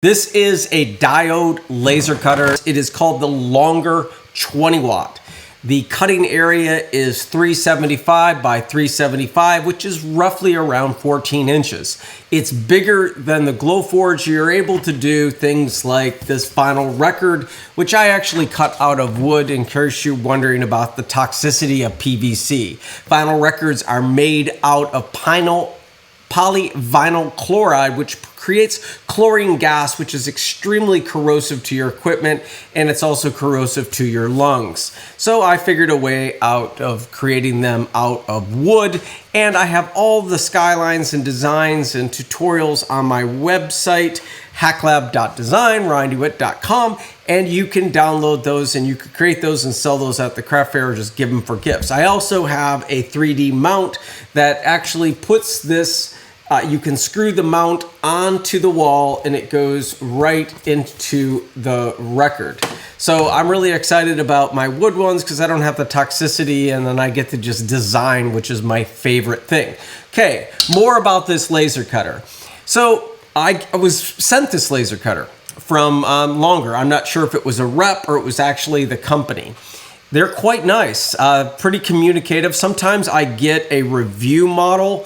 This is a diode laser cutter. It is called the longer 20 watt. The cutting area is 375 by 375, which is roughly around 14 inches. It's bigger than the Glowforge. You're able to do things like this vinyl record, which I actually cut out of wood in case you're wondering about the toxicity of PVC. Vinyl records are made out of polyvinyl chloride, which creates chlorine gas, which is extremely corrosive to your equipment, and it's also corrosive to your lungs. So I figured a way out of creating them out of wood, and I have all the skylines and designs and tutorials on my website, hacklab.design, ryandewitt.com, and you can download those and you can create those and sell those at the craft fair or just give them for gifts. I also have a 3D mount that actually puts this you can screw the mount onto the wall and it goes right into the record. So I'm really excited about my wood ones because I don't have the toxicity, and then I get to just design, which is my favorite thing. Okay, more about this laser cutter. So I was sent this laser cutter from Longer. I'm not sure if it was a rep or it was actually the company. They're quite nice, pretty communicative. Sometimes I get a review model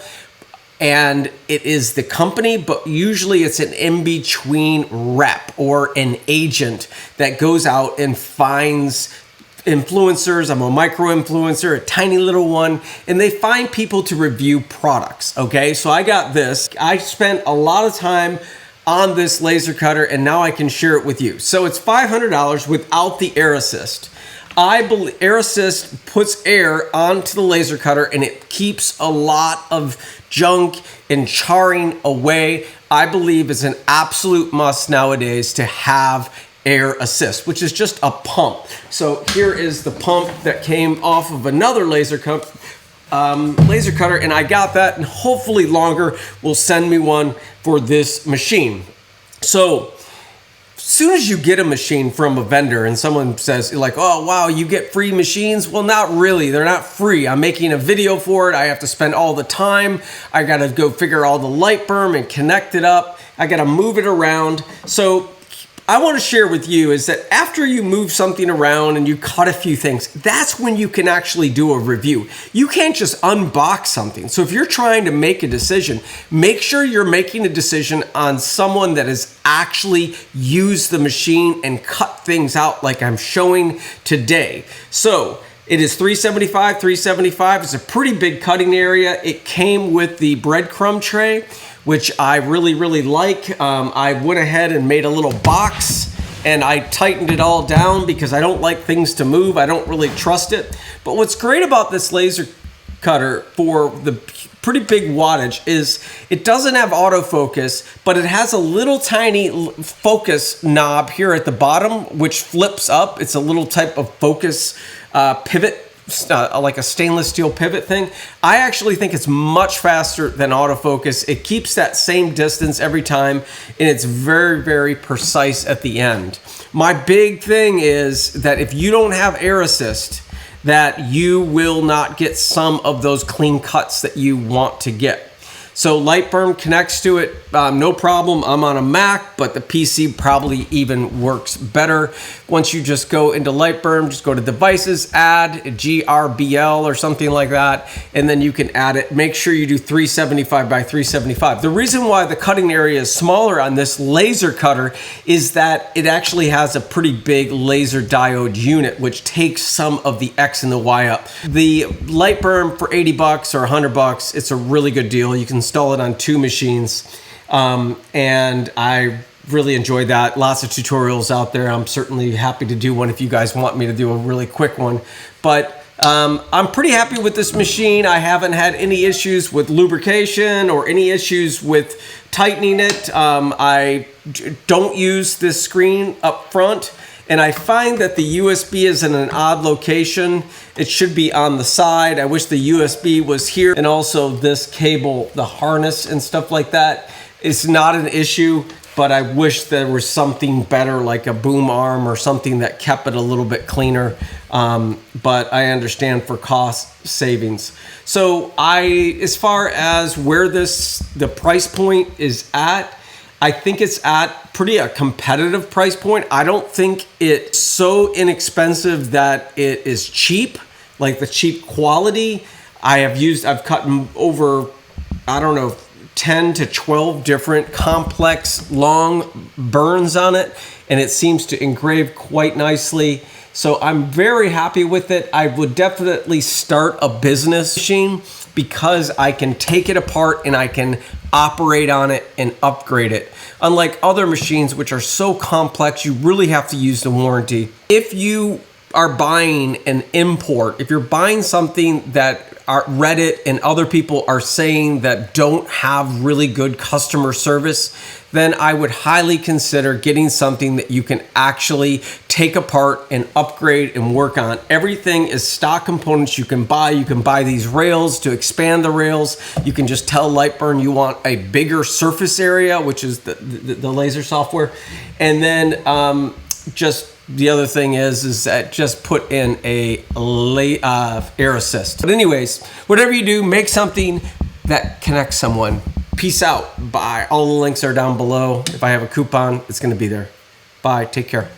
and it is the company, but usually it's an in-between rep or an agent that goes out and finds influencers. I'm a micro-influencer, a tiny little one, and they find people to review products, okay? So I got this. I spent a lot of time on this laser cutter, and now I can share it with you. So it's $500 without the air assist. I believe air assist puts air onto the laser cutter and it keeps a lot of junk and charring away. I believe it's an absolute must nowadays to have air assist, which is just a pump. So here is the pump that came off of another laser cutter, and I got that, and hopefully Longer will send me one for this machine. So as soon as you get a machine from a vendor and someone says like, oh, wow, you get free machines. Well, not really. They're not free. I'm making a video for it. I have to spend all the time. I got to go figure all the light berm and connect it up. I got to move it around. So I want to share with you is that after you move something around and you cut a few things, that's when you can actually do a review. You can't just unbox something. So if you're trying to make a decision, make sure you're making a decision on someone that has actually used the machine and cut things out like I'm showing today. So it is 375, 375. It's a pretty big cutting area. It came with the breadcrumb tray, which I really, really like. I went ahead and made a little box and I tightened it all down because I don't like things to move. I don't really trust it. But what's great about this laser cutter for the pretty big wattage is it doesn't have autofocus, but it has a little tiny focus knob here at the bottom, which flips up. It's a little type of focus pivot, like a stainless steel pivot thing. I actually think it's much faster than autofocus. It keeps that same distance every time, and it's very, very precise at the end. My big thing is that if you don't have air assist, that you will not get some of those clean cuts that you want to get. So Lightburn connects to it, no problem. I'm on a Mac, but the PC probably even works better. Once you just go into Lightburn, just go to devices, add GRBL or something like that, and then you can add it. Make sure you do 375 by 375. The reason why the cutting area is smaller on this laser cutter is that it actually has a pretty big laser diode unit, which takes some of the X and the Y up. The Lightburn for 80 bucks or 100 bucks, it's a really good deal. You can install it on 2 machines, and I really enjoyed that. Lots of tutorials out there. I'm certainly happy to do one if you guys want me to do a really quick one, but I'm pretty happy with this machine. I haven't had any issues with lubrication or any issues with tightening it. I don't use this screen up front, and I find that the USB is in an odd location. It should be on the side. I wish the USB was here, and also this cable, the harness and stuff like that. It's not an issue, but I wish there was something better like a boom arm or something that kept it a little bit cleaner. But I understand for cost savings. So as far as where the price point is at, I think it's at a competitive price point. I don't think it's so inexpensive that it is cheap, like the cheap quality. I've cut over, I don't know, 10 to 12 different complex long burns on it, and it seems to engrave quite nicely. So I'm very happy with it. I would definitely start a business machine because I can take it apart and I can operate on it and upgrade it. Unlike other machines, which are so complex, you really have to use the warranty. If you are buying an import, if you're buying something that Reddit and other people are saying that don't have really good customer service, then I would highly consider getting something that you can actually take apart and upgrade and work on. Everything is stock components you can buy. You can buy these rails to expand the rails. You can just tell Lightburn you want a bigger surface area, which is the laser software. And then just the other thing is that just put in a air assist. But anyways, whatever you do, make something that connects someone. Peace out. Bye. All the links are down below. If I have a coupon, it's going to be there. Bye. Take care.